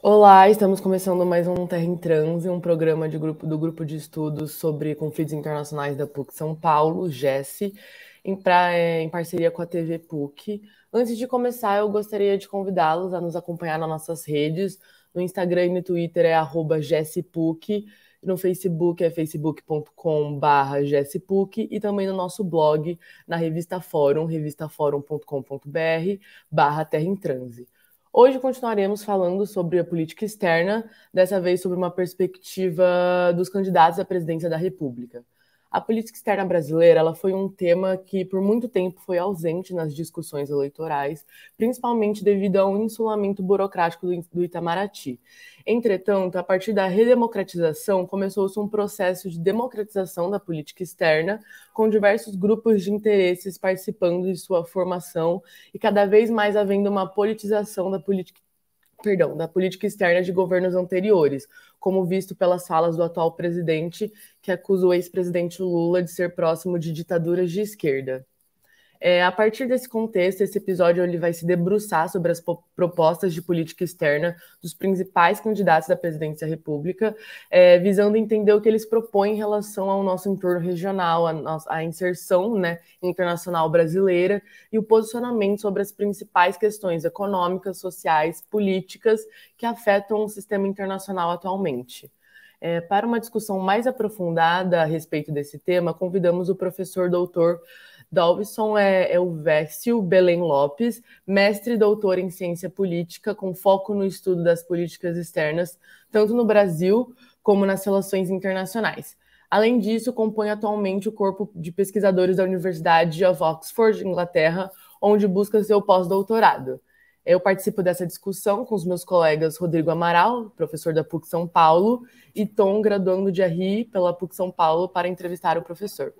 Olá, estamos começando mais um Terra em Transe, um programa do grupo de estudos sobre conflitos internacionais da PUC São Paulo, GESSE, em parceria com a TV PUC. Antes de começar, eu gostaria de convidá-los a nos acompanhar nas nossas redes. No Instagram e no Twitter é @GESSEPUC, no Facebook é facebook.com/GESSEPUC e também no nosso blog, na revista Fórum, revistaforum.com.br/Terra em Transe. Hoje continuaremos falando sobre a política externa, dessa vez sobre uma perspectiva dos candidatos à presidência da República. A política externa brasileira ela foi um tema que por muito tempo foi ausente nas discussões eleitorais, principalmente devido a um insulamento burocrático do Itamaraty. Entretanto, a partir da redemocratização, começou-se um processo de democratização da política externa, com diversos grupos de interesses participando de sua formação e cada vez mais havendo uma politização da política externa de governos anteriores, como visto pelas falas do atual presidente, que acusa o ex-presidente Lula de ser próximo de ditaduras de esquerda. A partir desse contexto, esse episódio ele vai se debruçar sobre as propostas de política externa dos principais candidatos da presidência da República, visando entender o que eles propõem em relação ao nosso entorno regional, a inserção, né, internacional brasileira e o posicionamento sobre as principais questões econômicas, sociais, políticas que afetam o sistema internacional atualmente. Para uma discussão mais aprofundada a respeito desse tema, convidamos o professor doutor Dalvison Elvésio Belém Lopes, mestre e doutor em ciência política, com foco no estudo das políticas externas, tanto no Brasil como nas relações internacionais. Além disso, compõe atualmente o corpo de pesquisadores da Universidade of Oxford, Inglaterra, onde busca seu pós-doutorado. Eu participo dessa discussão com os meus colegas Rodrigo Amaral, professor da PUC São Paulo, e Tom, graduando de RI pela PUC São Paulo, para entrevistar o professor.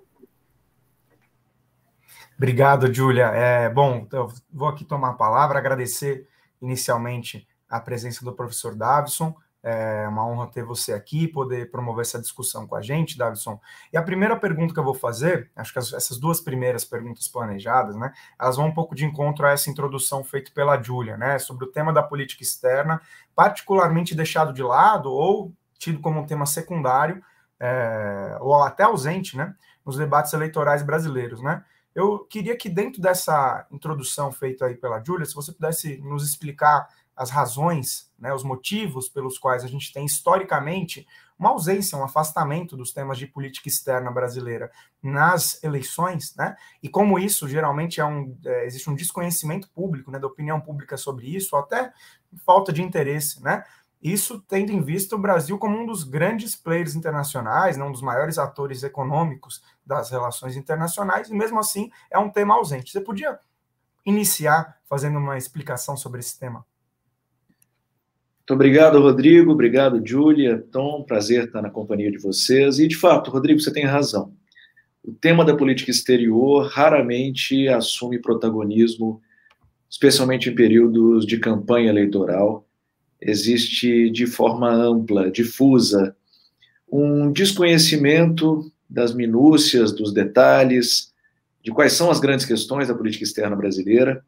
Obrigado, Júlia. Bom, eu vou aqui tomar a palavra, agradecer inicialmente a presença do professor Davison. É uma honra ter você aqui, poder promover essa discussão com a gente, Davison. E a primeira pergunta que eu vou fazer, acho que essas duas primeiras perguntas planejadas, né, elas vão um pouco de encontro a essa introdução feita pela Júlia, né, sobre o tema da política externa, particularmente deixado de lado ou tido como um tema secundário, ou até ausente, né, nos debates eleitorais brasileiros, né. Eu queria que dentro dessa introdução feita aí pela Júlia, se você pudesse nos explicar as razões, né, os motivos pelos quais a gente tem historicamente uma ausência, um afastamento dos temas de política externa brasileira nas eleições, né, e como isso geralmente existe um desconhecimento público, né, da opinião pública sobre isso, ou até falta de interesse, né, isso tendo em vista o Brasil como um dos grandes players internacionais, né, um dos maiores atores econômicos das relações internacionais, e mesmo assim é um tema ausente. Você podia iniciar fazendo uma explicação sobre esse tema? Muito obrigado, Rodrigo. Obrigado, Júlia. Tom, prazer estar na companhia de vocês. E, de fato, Rodrigo, você tem razão. O tema da política exterior raramente assume protagonismo, especialmente em períodos de campanha eleitoral. Existe, de forma ampla, difusa, um desconhecimento das minúcias, dos detalhes, de quais são as grandes questões da política externa brasileira,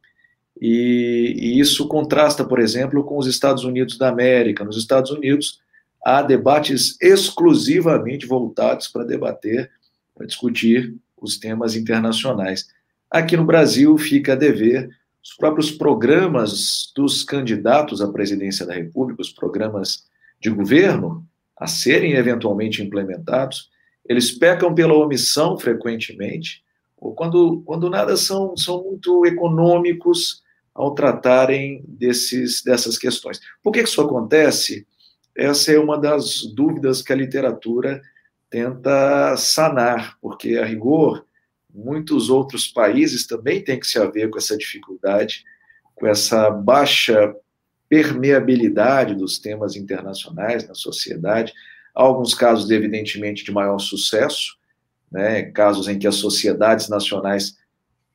e isso contrasta, por exemplo, com os Estados Unidos da América. Nos Estados Unidos, há debates exclusivamente voltados para debater, para discutir os temas internacionais. Aqui no Brasil, fica a dever os próprios programas dos candidatos à presidência da República, os programas de governo, a serem eventualmente implementados, eles pecam pela omissão frequentemente, ou quando nada são muito econômicos ao tratarem dessas questões. Por que isso acontece? Essa é uma das dúvidas que a literatura tenta sanar, porque, a rigor, muitos outros países também têm que se haver com essa dificuldade, com essa baixa permeabilidade dos temas internacionais na sociedade. Há alguns casos, evidentemente, de maior sucesso, né, casos em que as sociedades nacionais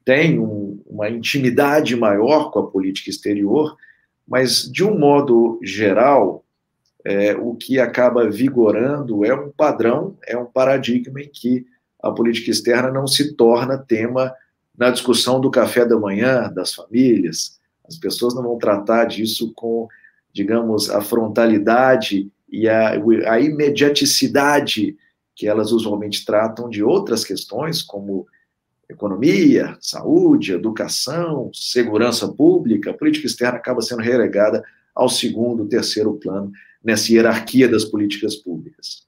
têm uma intimidade maior com a política exterior, mas, de um modo geral, o que acaba vigorando é um padrão, é um paradigma em que a política externa não se torna tema na discussão do café da manhã das famílias. As pessoas não vão tratar disso com digamos, a frontalidade e a imediaticidade que elas usualmente tratam de outras questões, como economia, saúde, educação, segurança pública. A política externa acaba sendo relegada ao segundo, terceiro plano nessa hierarquia das políticas públicas.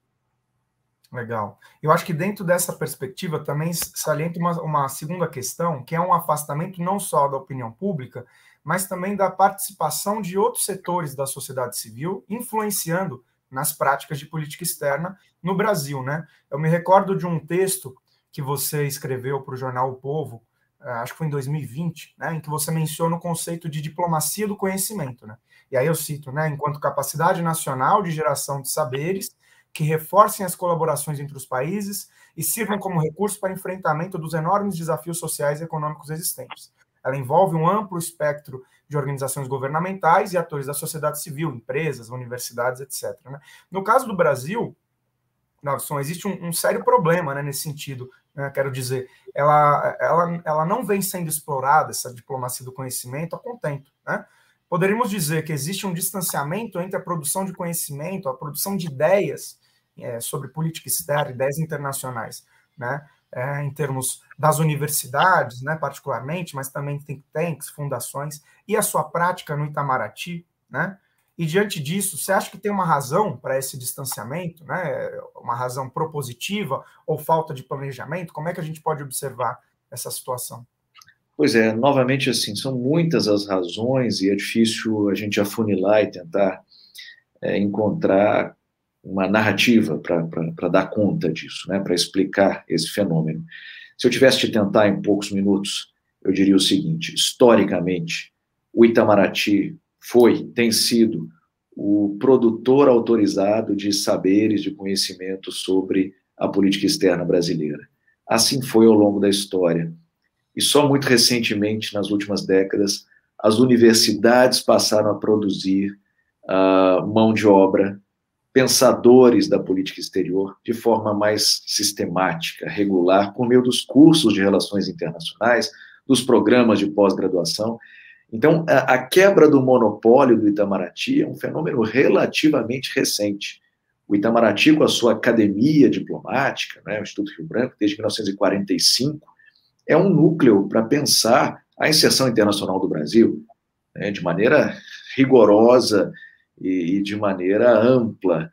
Legal. Eu acho que dentro dessa perspectiva também salienta uma segunda questão, que é um afastamento não só da opinião pública, mas também da participação de outros setores da sociedade civil, influenciando nas práticas de política externa no Brasil, né? Eu me recordo de um texto que você escreveu para o jornal O Povo, acho que foi em 2020, né, em que você menciona o conceito de diplomacia do conhecimento, né? E aí eu cito, né, enquanto capacidade nacional de geração de saberes que reforcem as colaborações entre os países e sirvam como recurso para enfrentamento dos enormes desafios sociais e econômicos existentes. Ela envolve um amplo espectro de organizações governamentais e atores da sociedade civil, empresas, universidades, etc. Né? No caso do Brasil, Davison, existe um sério problema, né, nesse sentido, né, quero dizer, ela não vem sendo explorada, essa diplomacia do conhecimento, a contento, né? Poderíamos dizer que existe um distanciamento entre a produção de conhecimento, a produção de ideias sobre política externa, ideias internacionais, né, em termos das universidades, né, particularmente, mas também think tanks, fundações, e a sua prática no Itamaraty, né? E diante disso, você acha que tem uma razão para esse distanciamento, né? Uma razão propositiva ou falta de planejamento? Como é que a gente pode observar essa situação? Pois é, novamente assim, são muitas as razões e é difícil a gente afunilar e tentar encontrar uma narrativa para dar conta disso, né? Para explicar esse fenômeno. Se eu tivesse de tentar em poucos minutos, eu diria o seguinte: historicamente, o Itamaraty tem sido o produtor autorizado de saberes, de conhecimento sobre a política externa brasileira. Assim foi ao longo da história. E só muito recentemente, nas últimas décadas, as universidades passaram a produzir mão de obra, pensadores da política exterior, de forma mais sistemática, regular, por meio dos cursos de relações internacionais, dos programas de pós-graduação. Então, a quebra do monopólio do Itamaraty é um fenômeno relativamente recente. O Itamaraty, com a sua academia diplomática, né, o Instituto Rio Branco, desde 1945, é um núcleo para pensar a inserção internacional do Brasil, né, de maneira rigorosa e de maneira ampla.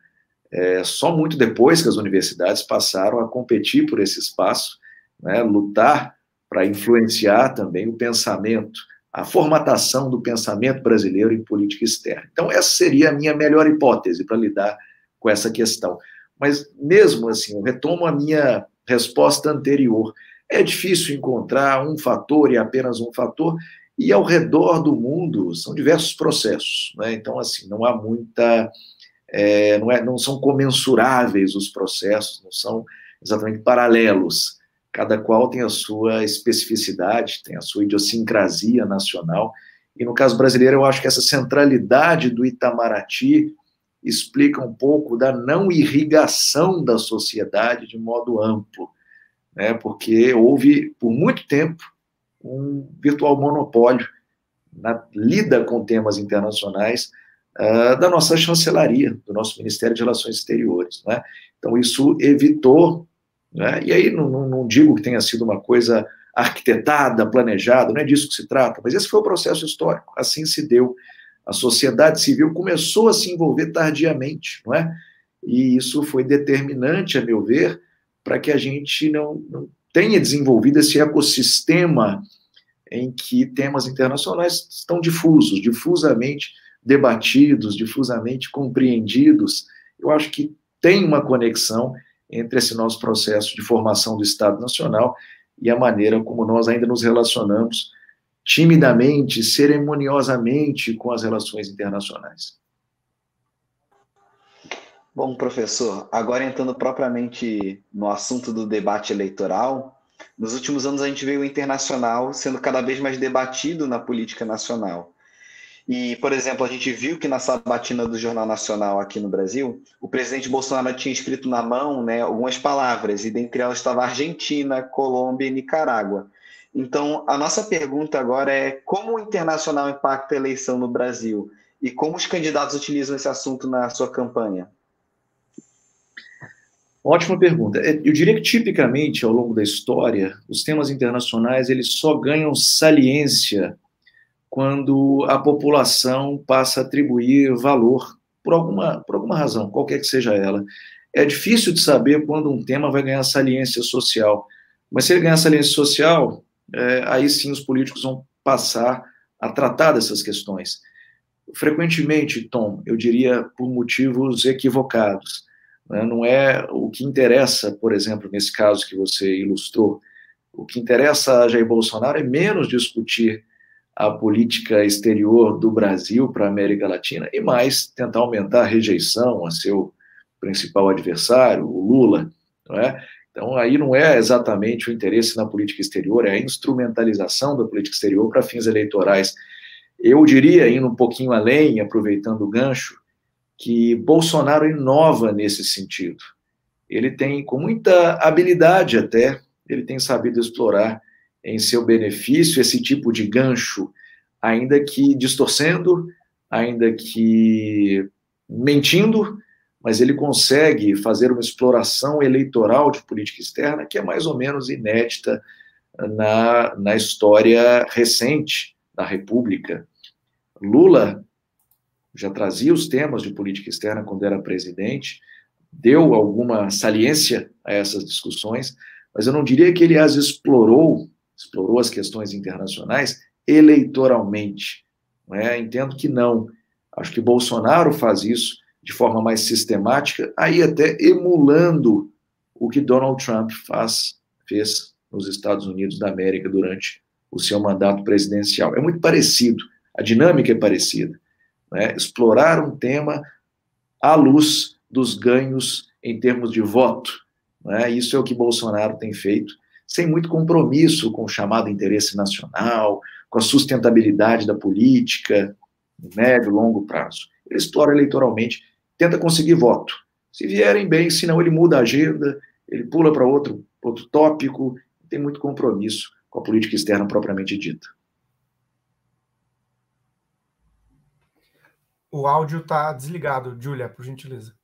Só muito depois que as universidades passaram a competir por esse espaço, né, lutar para influenciar também o pensamento, a formatação do pensamento brasileiro em política externa. Então, essa seria a minha melhor hipótese para lidar com essa questão. Mas, mesmo assim, eu retomo a minha resposta anterior. É difícil encontrar um fator e apenas um fator, e ao redor do mundo são diversos processos, né? Então, assim, não há muita... não são comensuráveis os processos, não são exatamente paralelos. Cada qual tem a sua especificidade, tem a sua idiosincrasia nacional. E no caso brasileiro, eu acho que essa centralidade do Itamaraty explica um pouco da não irrigação da sociedade de modo amplo, né? Porque houve, por muito tempo, um virtual monopólio na lida com temas internacionais da nossa chancelaria, do nosso Ministério de Relações Exteriores, né? Então, isso evitou, né? E aí não digo que tenha sido uma coisa arquitetada, planejada, não é disso que se trata, mas esse foi o processo histórico, assim se deu. A sociedade civil começou a se envolver tardiamente, não é? E isso foi determinante, a meu ver, para que a gente não tenha desenvolvido esse ecossistema em que temas internacionais estão difusamente debatidos, difusamente compreendidos. Eu acho que tem uma conexão entre esse nosso processo de formação do Estado Nacional e a maneira como nós ainda nos relacionamos timidamente, cerimoniosamente com as relações internacionais. Bom, professor, agora entrando propriamente no assunto do debate eleitoral, nos últimos anos a gente vê o internacional sendo cada vez mais debatido na política nacional. E, por exemplo, a gente viu que na sabatina do Jornal Nacional aqui no Brasil, o presidente Bolsonaro tinha escrito na mão, né, algumas palavras, e dentre elas estava Argentina, Colômbia e Nicarágua. Então, a nossa pergunta agora é como o internacional impacta a eleição no Brasil? e como os candidatos utilizam esse assunto na sua campanha? Ótima pergunta. Eu diria que, tipicamente, ao longo da história, os temas internacionais eles só ganham saliência quando a população passa a atribuir valor por alguma razão, qualquer que seja ela. É difícil de saber quando um tema vai ganhar saliência social, mas se ele ganhar saliência social, aí sim os políticos vão passar a tratar dessas questões. Frequentemente, Tom, eu diria por motivos equivocados. Não é o que interessa, por exemplo, nesse caso que você ilustrou, o que interessa a Jair Bolsonaro é menos discutir a política exterior do Brasil para a América Latina e mais tentar aumentar a rejeição a seu principal adversário, o Lula, não é? Então, aí não é exatamente o interesse na política exterior, é a instrumentalização da política exterior para fins eleitorais. Eu diria, indo um pouquinho além, aproveitando o gancho, que Bolsonaro inova nesse sentido. Ele tem, com muita habilidade até, ele tem sabido explorar em seu benefício esse tipo de gancho, ainda que distorcendo, ainda que mentindo, mas ele consegue fazer uma exploração eleitoral de política externa que é mais ou menos inédita na história recente da República. Lula já trazia os temas de política externa quando era presidente, deu alguma saliência a essas discussões, mas eu não diria que ele as explorou as questões internacionais eleitoralmente. Não é? Entendo que não. Acho que Bolsonaro faz isso de forma mais sistemática, aí até emulando o que Donald Trump fez nos Estados Unidos da América durante o seu mandato presidencial. É muito parecido, a dinâmica é parecida. Né? Explorar um tema à luz dos ganhos em termos de voto. Né? Isso é o que Bolsonaro tem feito, sem muito compromisso com o chamado interesse nacional, com a sustentabilidade da política, no médio e longo prazo. Ele explora eleitoralmente, tenta conseguir voto. Se vierem bem, senão ele muda a agenda, ele pula para outro tópico, não tem muito compromisso com a política externa propriamente dita. O áudio está desligado, Júlia, por gentileza.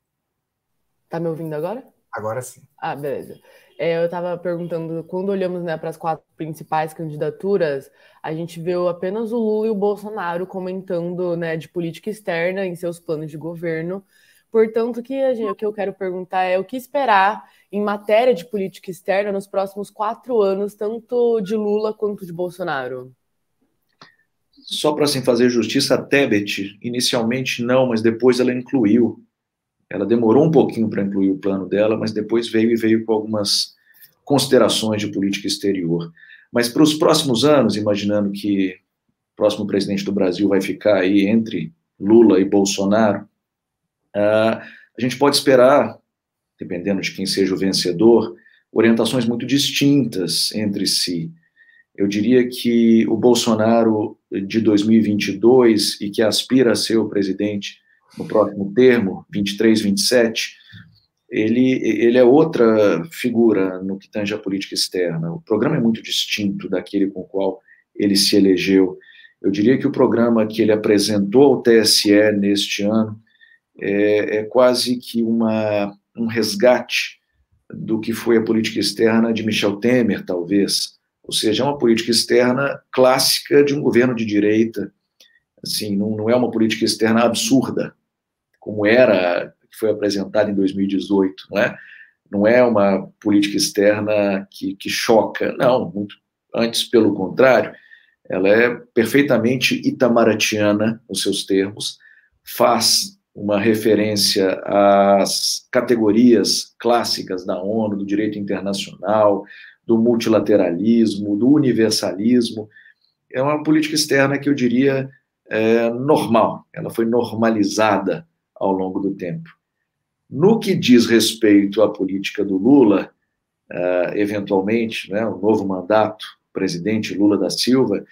Tá me ouvindo agora? Agora sim. Ah, beleza. Eu estava perguntando, quando olhamos, né, para as 4 principais candidaturas, a gente viu apenas o Lula e o Bolsonaro comentando, né, de política externa em seus planos de governo. Portanto, o que eu quero perguntar é o que esperar em matéria de política externa nos próximos 4 anos, tanto de Lula quanto de Bolsonaro? Só para assim, fazer justiça, a Tebet, inicialmente não, mas depois ela incluiu. Ela demorou um pouquinho para incluir o plano dela, mas depois veio com algumas considerações de política exterior. Mas para os próximos anos, imaginando que o próximo presidente do Brasil vai ficar aí entre Lula e Bolsonaro, a gente pode esperar, dependendo de quem seja o vencedor, orientações muito distintas entre si. Eu diria que o Bolsonaro de 2022 e que aspira a ser o presidente no próximo termo, 23, 27, ele é outra figura no que tange a política externa. O programa é muito distinto daquele com o qual ele se elegeu. Eu diria que o programa que ele apresentou ao TSE neste ano é quase que um resgate do que foi a política externa de Michel Temer, talvez. Ou seja, é uma política externa clássica de um governo de direita. Assim, não é uma política externa absurda, como era, que foi apresentada em 2018, não é? Não é uma política externa que choca, não, muito antes, pelo contrário, ela é perfeitamente itamaratiana nos seus termos, faz uma referência às categorias clássicas da ONU, do direito internacional, do multilateralismo, do universalismo. É uma política externa que eu diria normal, ela foi normalizada ao longo do tempo. No que diz respeito à política do Lula, eventualmente, né, o novo mandato, presidente Lula da Silva,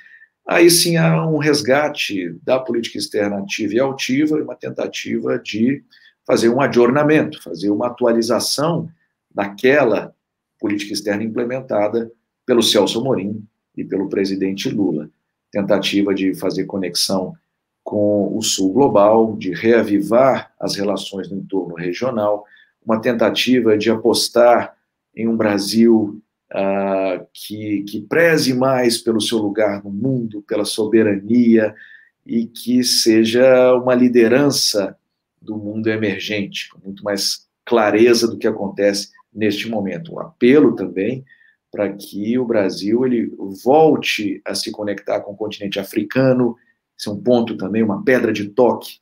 aí sim há um resgate da política externa ativa e altiva, uma tentativa de fazer um adornamento, fazer uma atualização daquela política externa implementada pelo Celso Amorim e pelo presidente Lula. Tentativa de fazer conexão com o Sul global, de reavivar as relações no entorno regional, uma tentativa de apostar em um Brasil que preze mais pelo seu lugar no mundo, pela soberania, e que seja uma liderança do mundo emergente, com muito mais clareza do que acontece neste momento. Um apelo também para que o Brasil ele volte a se conectar com o continente africano. Esse é um ponto também, uma pedra de toque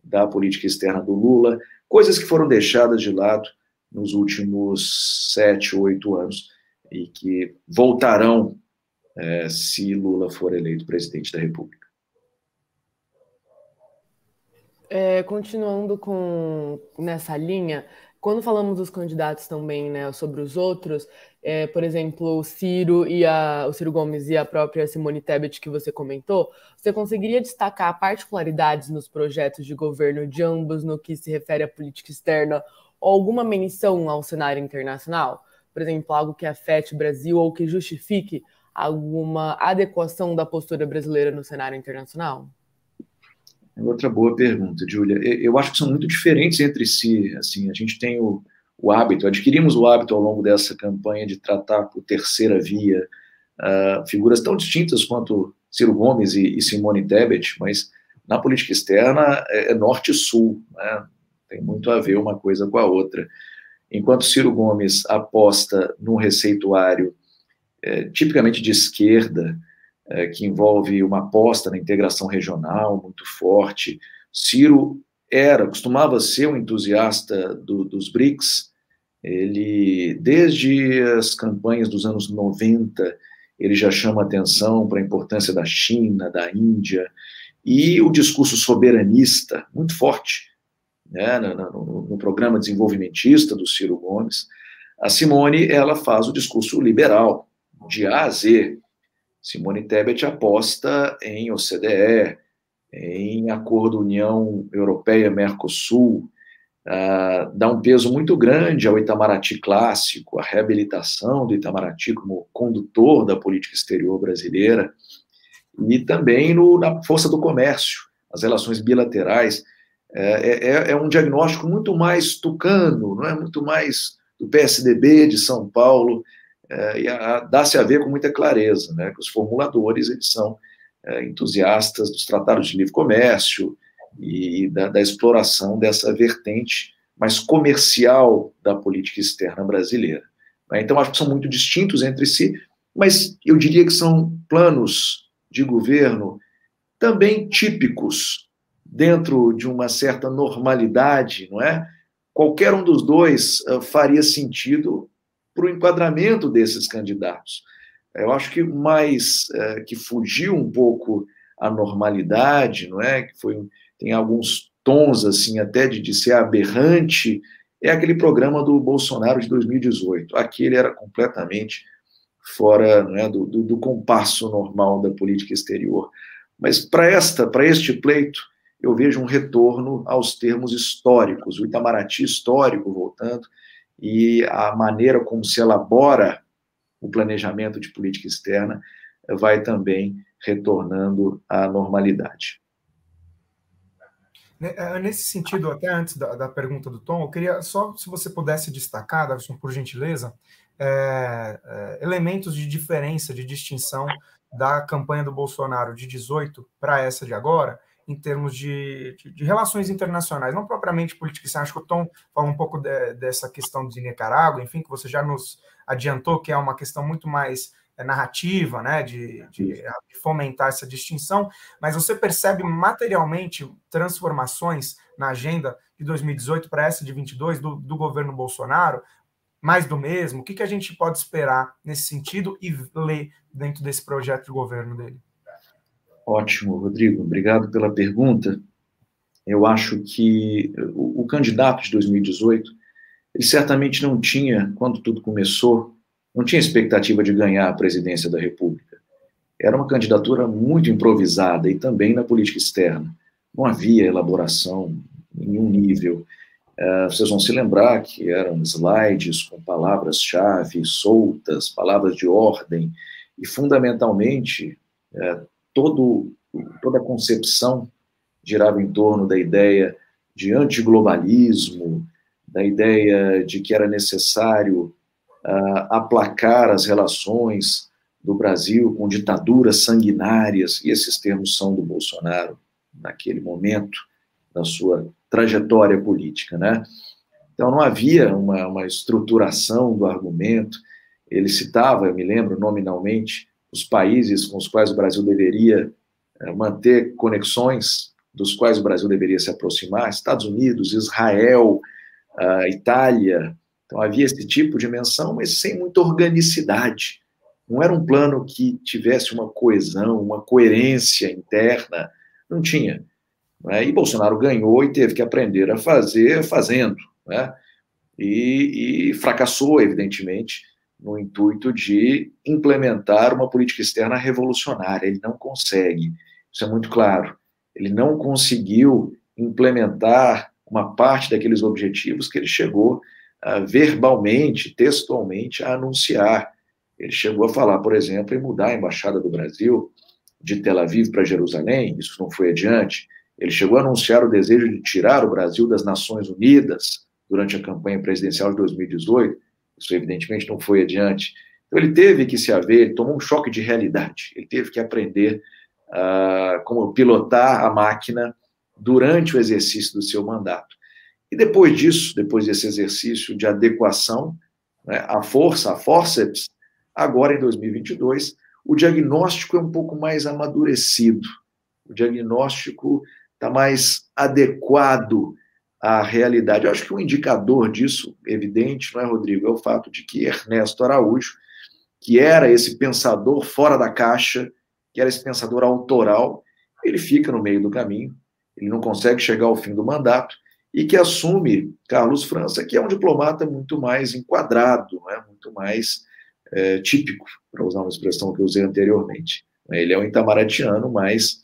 da política externa do Lula, coisas que foram deixadas de lado nos últimos 7, 8 anos e que voltarão se Lula for eleito presidente da República. Continuando nessa linha, quando falamos dos candidatos também, né, sobre os outros, por exemplo, o Ciro Gomes e a própria Simone Tebet que você comentou, você conseguiria destacar particularidades nos projetos de governo de ambos no que se refere à política externa ou alguma menção ao cenário internacional? Por exemplo, algo que afete o Brasil ou que justifique alguma adequação da postura brasileira no cenário internacional? Outra boa pergunta, Júlia. Eu acho que são muito diferentes entre si. Assim, a gente tem adquirimos o hábito ao longo dessa campanha de tratar por terceira via figuras tão distintas quanto Ciro Gomes e Simone Tebet, mas na política externa é norte e sul, né? Tem muito a ver uma coisa com a outra. Enquanto Ciro Gomes aposta num receituário tipicamente de esquerda, que envolve uma aposta na integração regional muito forte. Ciro costumava ser um entusiasta dos BRICS. Ele, desde as campanhas dos anos 90, ele já chama atenção para a importância da China, da Índia, e o discurso soberanista, muito forte, né, no programa desenvolvimentista do Ciro Gomes. A Simone, ela faz o discurso liberal, de A a Z. Simone Tebet aposta em OCDE, em acordo União Europeia-Mercosul, dá um peso muito grande ao Itamaraty clássico, à reabilitação do Itamaraty como condutor da política exterior brasileira, e também na força do comércio, as relações bilaterais. É um diagnóstico muito mais tucano, não é? Muito mais do PSDB de São Paulo, e dá-se a ver com muita clareza, né, que os formuladores eles são entusiastas dos tratados de livre comércio e da exploração dessa vertente mais comercial da política externa brasileira. Então, acho que são muito distintos entre si, mas eu diria que são planos de governo também típicos dentro de uma certa normalidade, não é? Qualquer um dos dois faria sentido para o enquadramento desses candidatos. Eu acho que mais que fugiu um pouco à normalidade, não é? Que tem alguns tons assim até de ser aberrante, é aquele programa do Bolsonaro de 2018. Aquele era completamente fora, não é, do compasso normal da política exterior. Mas para este pleito, eu vejo um retorno aos termos históricos, o Itamaraty histórico voltando, e a maneira como se elabora o planejamento de política externa vai também retornando à normalidade. Nesse sentido, até antes da pergunta do Tom, eu queria só, se você pudesse destacar, Davidson, por gentileza, elementos de diferença, de distinção da campanha do Bolsonaro de 18 para essa de agora, em termos de relações internacionais, não propriamente política. Você acha que o Tom fala um pouco dessa questão de Nicarágua, enfim, que você já nos adiantou que é uma questão muito mais narrativa, né, de fomentar essa distinção, mas você percebe materialmente transformações na agenda de 2018 para essa de 22 do governo Bolsonaro, mais do mesmo? O que a gente pode esperar nesse sentido e ler dentro desse projeto de governo dele? Ótimo, Rodrigo. Obrigado pela pergunta. Eu acho que o candidato de 2018, ele certamente não tinha, quando tudo começou, não tinha expectativa de ganhar a presidência da República. Era uma candidatura muito improvisada e também na política externa. Não havia elaboração em nenhum nível. Vocês vão se lembrar que eram slides com palavras-chave soltas, palavras de ordem, e fundamentalmente toda a concepção girava em torno da ideia de antiglobalismo, da ideia de que era necessário aplacar as relações do Brasil com ditaduras sanguinárias, e esses termos são do Bolsonaro naquele momento da sua trajetória política, né? Então não havia uma estruturação do argumento. Ele citava, eu me lembro nominalmente, os países com os quais o Brasil deveria manter conexões, dos quais o Brasil deveria se aproximar: Estados Unidos, Israel, Itália. Então havia esse tipo de menção, mas sem muita organicidade. Não era um plano que tivesse uma coesão, uma coerência interna. Não tinha. Né? E Bolsonaro ganhou e teve que aprender a fazer fazendo. Né? E fracassou, evidentemente, no intuito de implementar uma política externa revolucionária. Ele não consegue, isso é muito claro. Ele não conseguiu implementar uma parte daqueles objetivos que ele chegou verbalmente, textualmente, a anunciar. Ele chegou a falar, por exemplo, em mudar a embaixada do Brasil de Tel Aviv para Jerusalém. Isso não foi adiante. Ele chegou a anunciar o desejo de tirar o Brasil das Nações Unidas durante a campanha presidencial de 2018. Isso, evidentemente, não foi adiante. Então, ele teve que se haver, ele tomou um choque de realidade. Ele teve que aprender como pilotar a máquina durante o exercício do seu mandato. E depois disso, depois desse exercício de adequação, né, a forceps, agora em 2022, o diagnóstico é um pouco mais amadurecido. O diagnóstico está mais adequado à realidade. Eu acho que um indicador disso, evidente, não é, Rodrigo, é o fato de que Ernesto Araújo, que era esse pensador fora da caixa, que era esse pensador autoral, ele fica no meio do caminho, ele não consegue chegar ao fim do mandato, e que assume Carlos França, que é um diplomata muito mais enquadrado, né, muito mais típico, para usar uma expressão que eu usei anteriormente. Ele é um itamaratiano, mas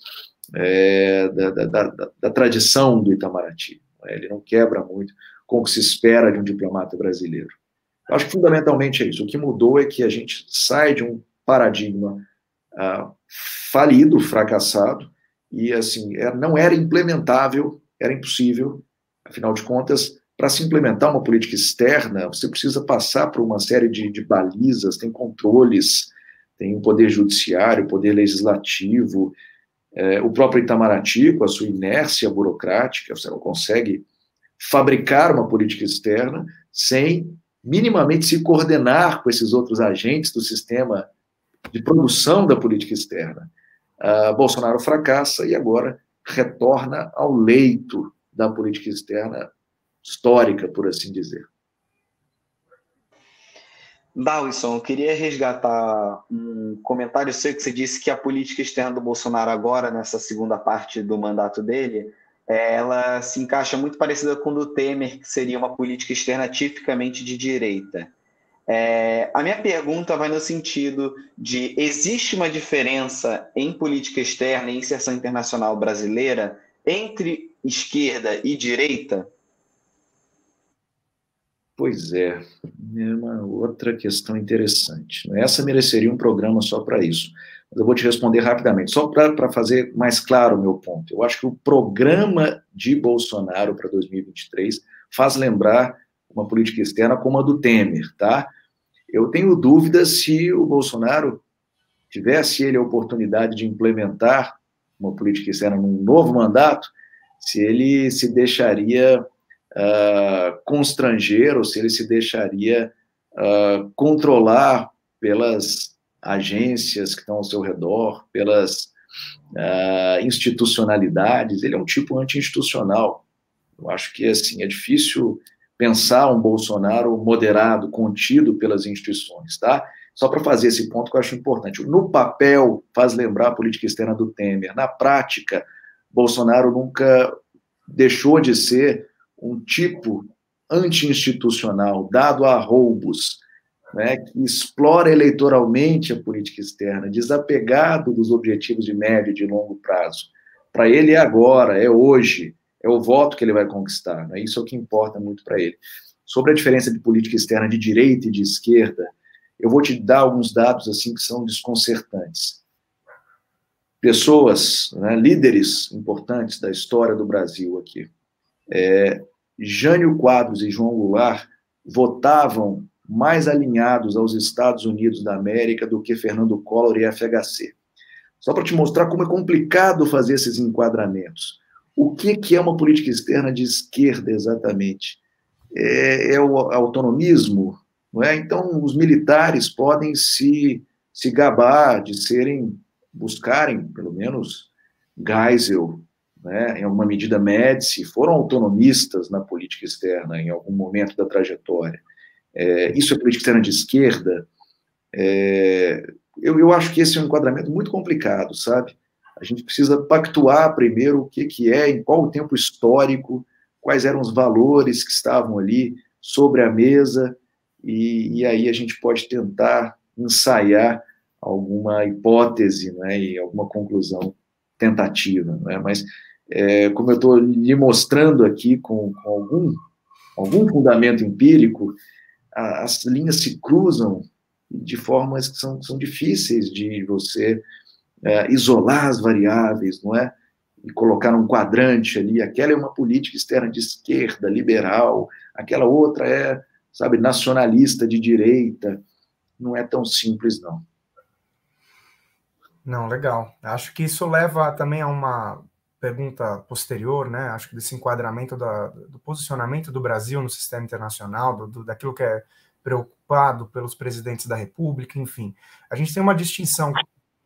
da tradição do Itamaraty. Ele não quebra muito com o que se espera de um diplomata brasileiro. Eu acho que fundamentalmente é isso. O que mudou é que a gente sai de um paradigma falido, fracassado, e assim, não era implementável, era impossível. Afinal de contas, para se implementar uma política externa, você precisa passar por uma série de balizas, tem controles, tem o poder judiciário, o poder legislativo, o próprio Itamaraty, com a sua inércia burocrática. Você não consegue fabricar uma política externa sem minimamente se coordenar com esses outros agentes do sistema de produção da política externa. Bolsonaro fracassa e agora retorna ao leito da política externa histórica, por assim dizer. Dawson, eu queria resgatar um comentário seu que você disse que a política externa do Bolsonaro agora, nessa segunda parte do mandato dele, ela se encaixa muito parecida com o do Temer, que seria uma política externa tipicamente de direita. A minha pergunta vai no sentido de: existe uma diferença em política externa e inserção internacional brasileira entre esquerda e direita? Pois é uma outra questão interessante. Essa mereceria um programa só para isso. Mas eu vou te responder rapidamente, só para fazer mais claro o meu ponto. Eu acho que o programa de Bolsonaro para 2023 faz lembrar uma política externa como a do Temer, tá? Eu tenho dúvidas se o Bolsonaro tivesse ele a oportunidade de implementar uma política externa num novo mandato, se ele se deixaria constranger, ou se ele se deixaria controlar pelas agências que estão ao seu redor, pelas institucionalidades. Ele é um tipo anti-institucional. Eu acho que assim, é difícil pensar um Bolsonaro moderado, contido pelas instituições, tá? Só para fazer esse ponto que eu acho importante. No papel, faz lembrar a política externa do Temer. Na prática, Bolsonaro nunca deixou de ser um tipo anti-institucional, dado a roubos, né, que explora eleitoralmente a política externa, desapegado dos objetivos de médio e de longo prazo. Para ele é agora, é hoje, é o voto que ele vai conquistar, né? Isso é o que importa muito para ele. Sobre a diferença de política externa de direita e de esquerda, eu vou te dar alguns dados assim que são desconcertantes. pessoas, né, líderes importantes da história do Brasil aqui. Jânio Quadros e João Goulart votavam mais alinhados aos Estados Unidos da América do que Fernando Collor e FHC. Só para te mostrar como é complicado fazer esses enquadramentos. O que é uma política externa de esquerda, exatamente? É o autonomismo? Não é? Então, os militares podem se gabar de buscarem, pelo menos, Geisel, né, em alguma medida Médici, foram autonomistas na política externa em algum momento da trajetória. Isso é política externa de esquerda? Eu acho que esse é um enquadramento muito complicado, sabe? A gente precisa pactuar primeiro o que é, em qual o tempo histórico, quais eram os valores que estavam ali sobre a mesa, e aí a gente pode tentar ensaiar alguma hipótese, né, e alguma conclusão tentativa, né? Mas, como eu estou lhe mostrando aqui com algum fundamento empírico, as linhas se cruzam de formas que são difíceis de você isolar as variáveis, não é? E colocar num quadrante ali, aquela é uma política externa de esquerda, liberal, aquela outra é, sabe, nacionalista de direita. Não é tão simples, não. Não, legal. Acho que isso leva também a uma pergunta posterior, né? Acho que desse enquadramento do posicionamento do Brasil no sistema internacional, daquilo que é preocupado pelos presidentes da República, enfim. A gente tem uma distinção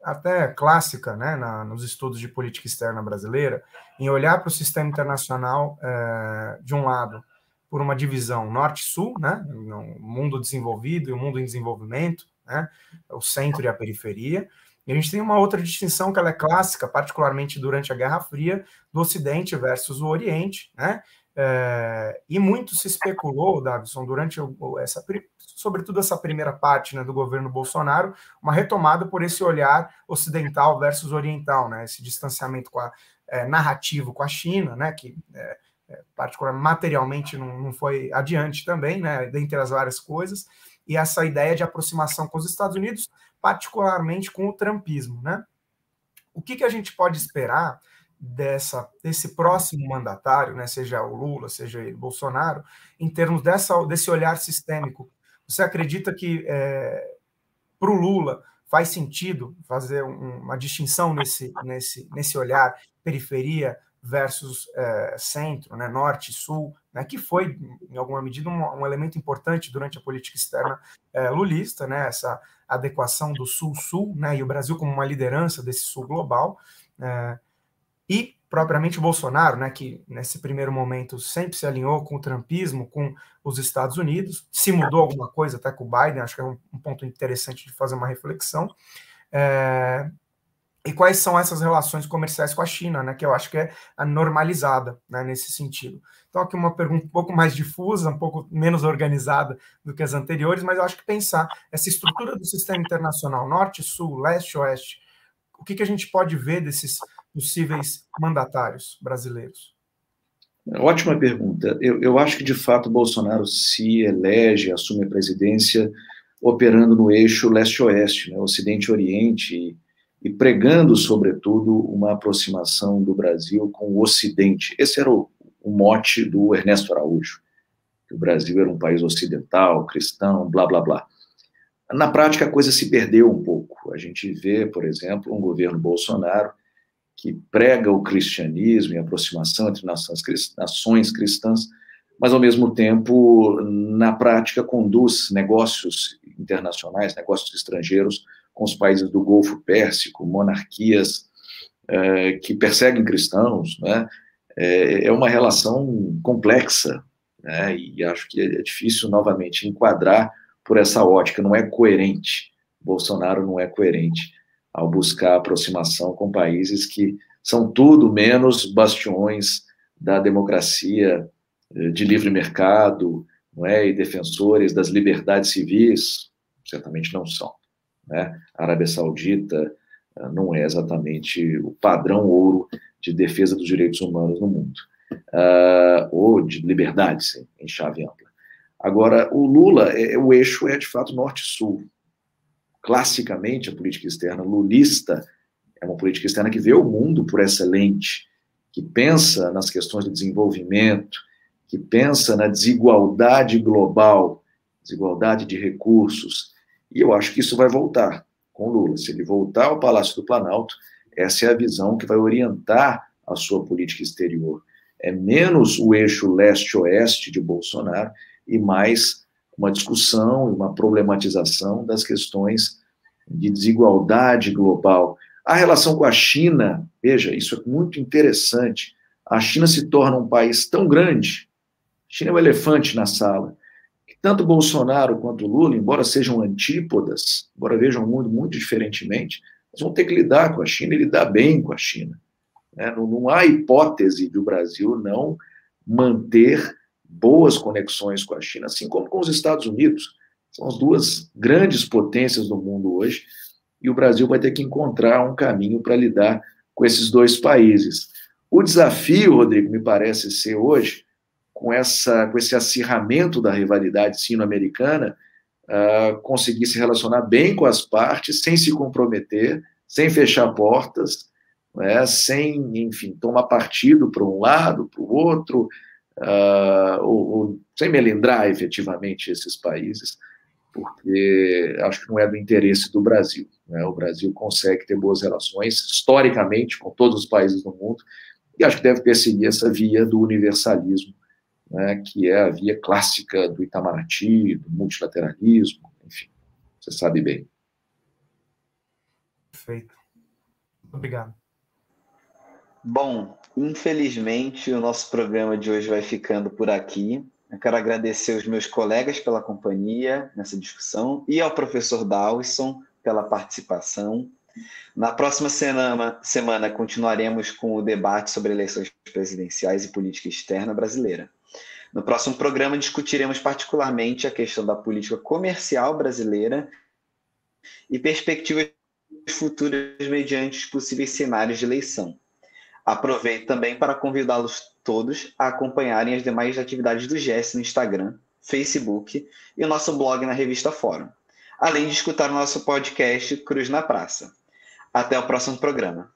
até clássica, né, nos estudos de política externa brasileira, em olhar para o sistema internacional, de um lado, por uma divisão norte-sul, né, o mundo desenvolvido e o mundo em desenvolvimento, né, o centro e a periferia, e a gente tem uma outra distinção que ela é clássica, particularmente durante a Guerra Fria, do Ocidente versus o Oriente, né, e muito se especulou, Davison, durante sobretudo essa primeira parte, né, do governo Bolsonaro, uma retomada por esse olhar ocidental versus oriental, né, esse distanciamento narrativo com a China, né, que particularmente materialmente não foi adiante também, né, dentre as várias coisas, e essa ideia de aproximação com os Estados Unidos, particularmente com o trumpismo, né? O que a gente pode esperar desse próximo mandatário, né, seja o Lula, seja ele Bolsonaro, em termos desse olhar sistêmico? Você acredita que para o Lula faz sentido fazer uma distinção nesse olhar periferia versus centro, né, norte e sul, né, que foi, em alguma medida, um elemento importante durante a política externa lulista, né, essa adequação do sul-sul, né, e o Brasil como uma liderança desse sul global, e propriamente o Bolsonaro, né, que nesse primeiro momento sempre se alinhou com o trumpismo, com os Estados Unidos, se mudou alguma coisa até com o Biden, acho que é um ponto interessante de fazer uma reflexão. E quais são essas relações comerciais com a China, né, que eu acho que é a normalizada, né, nesse sentido. Então, aqui uma pergunta um pouco mais difusa, um pouco menos organizada do que as anteriores, mas eu acho que pensar essa estrutura do sistema internacional, norte, sul, leste, oeste, o que a gente pode ver desses possíveis mandatários brasileiros? Ótima pergunta. Eu acho que, de fato, Bolsonaro se elege, assume a presidência operando no eixo leste-oeste, né, Ocidente-Oriente, e pregando, sobretudo, uma aproximação do Brasil com o Ocidente. Esse era o mote do Ernesto Araújo, que o Brasil era um país ocidental, cristão, blá, blá, blá. Na prática, a coisa se perdeu um pouco. A gente vê, por exemplo, um governo Bolsonaro que prega o cristianismo e a aproximação entre nações cristãs, mas, ao mesmo tempo, na prática, conduz negócios internacionais, negócios estrangeiros, com os países do Golfo Pérsico, monarquias que perseguem cristãos, né? É uma relação complexa, né? E acho que é difícil, novamente, enquadrar por essa ótica. Não é coerente. Bolsonaro não é coerente ao buscar aproximação com países que são tudo menos bastiões da democracia de livre mercado, não é? E defensores das liberdades civis, certamente não são. Né? A Arábia Saudita não é exatamente o padrão ouro de defesa dos direitos humanos no mundo, ou de liberdades em chave ampla. Agora, o Lula, o eixo é de fato norte-sul. Classicamente, a política externa lulista É uma política externa que vê o mundo por essa lente, que pensa nas questões do desenvolvimento, que pensa na desigualdade global, desigualdade de recursos. E eu acho que isso vai voltar com Lula. Se ele voltar ao Palácio do Planalto, essa é a visão que vai orientar a sua política exterior. É menos o eixo leste-oeste de Bolsonaro e mais uma discussão, uma problematização das questões de desigualdade global. A relação com a China, veja, isso é muito interessante. A China se torna um país tão grande, a China é um elefante na sala, que tanto Bolsonaro quanto Lula, embora sejam antípodas, embora vejam o mundo muito diferentemente, eles vão ter que lidar com a China e lidar bem com a China. Não há hipótese do Brasil não manter boas conexões com a China, assim como com os Estados Unidos. São as duas grandes potências do mundo hoje, e o Brasil vai ter que encontrar um caminho para lidar com esses dois países. O desafio, Rodrigo, me parece ser hoje, com esse acirramento da rivalidade sino-americana, conseguir se relacionar bem com as partes, sem se comprometer, sem fechar portas, sem, enfim, tomar partido para um lado, para o outro, ou sem melindrar efetivamente esses países, porque acho que não é do interesse do Brasil. O Brasil consegue ter boas relações, historicamente, com todos os países do mundo, e acho que deve perseguir essa via do universalismo, que é a via clássica do Itamaraty, do multilateralismo, enfim, você sabe bem. Perfeito. Obrigado. Bom, infelizmente o nosso programa de hoje vai ficando por aqui. Eu quero agradecer aos meus colegas pela companhia nessa discussão e ao professor Dawson pela participação. Na próxima semana continuaremos com o debate sobre eleições presidenciais e política externa brasileira. No próximo programa discutiremos particularmente a questão da política comercial brasileira e perspectivas futuras mediante os possíveis cenários de eleição. Aproveito também para convidá-los todos a acompanharem as demais atividades do GES no Instagram, Facebook e o nosso blog na revista Fórum, além de escutar o nosso podcast Cruz na Praça. Até o próximo programa.